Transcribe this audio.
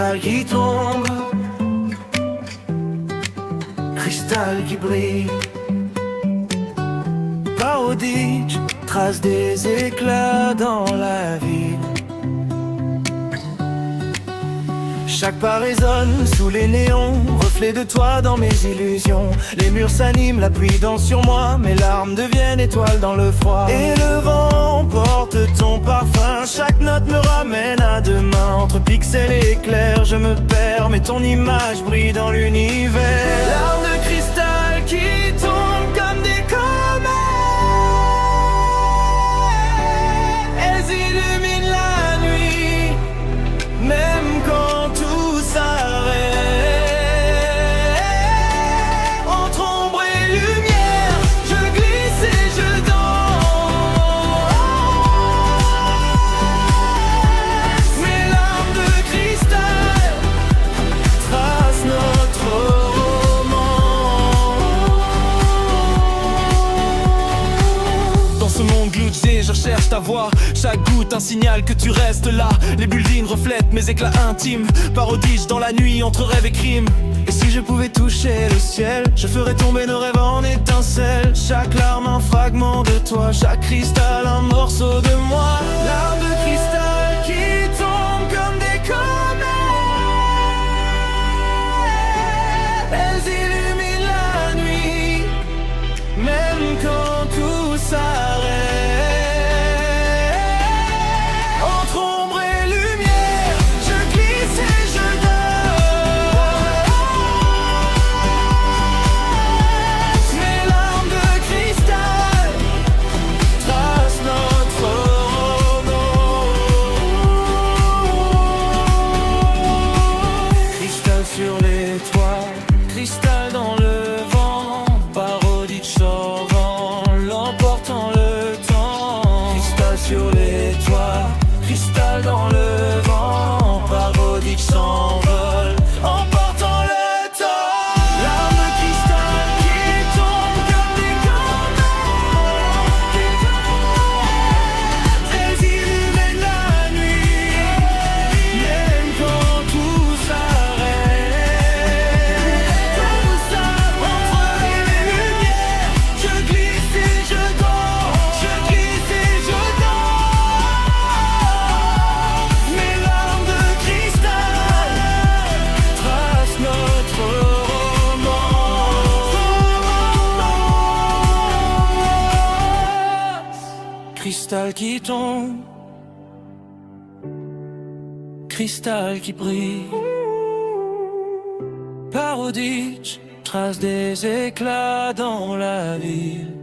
cristal qui tombe, cristal qui brille. Parodie, trace des éclats dans la ville. Chaque pas résonne sous les néons, reflet de toi dans mes illusions. Les murs s'animent, la pluie danse sur moi, mes larmes deviennent étoiles dans le froid. Et le vent porte ton parfum, chaque note me ramène à demain. Entre pixels et éclairs, je me perds, mais ton image brille dans l'univers. Larmes de cristal qui tombent comme des comètes, elles illuminent la nuit, même quand tout s'arrête. Entre ombre et lumière, je glisse et je danse. Mes larmes de cristal tracent notre roman. Dans ce monde glitché, je cherche ta voix. Chaque goutte un signal que tu restes là. Les buildings reflètent mes éclats intimes. Parodie dans la nuit entre rêve et crime. Et si je pouvais toucher le ciel, je ferais tomber nos rêves en étincelles. Chaque larme un fragment de toi, chaque cristal un morceau de moi. Larmes de cristal qui tombent comme des comètes, elles illuminent la nuit, même quand tout s'arrête. Entre ombre et lumière, je glisse et je danse. Mes larmes de cristal tracent notre roman. Cristal sur les toits, cristal dans le vent, parodie de Chorvan, l'emportant le temps. Cristal sur les toits, cristal dans le vent, parodie qui s'envole, emportant le temps. Larmes de cristal qui tombent comme des comètes, elles illuminent la nuit, même quand tout s'arrête. Entre les lumières, je glisse et je danse, je glisse et je danse. Mes larmes de cristal tracent notre roman. Cristal qui tombe, cristal qui brille. Parodie, trace des éclats dans la ville.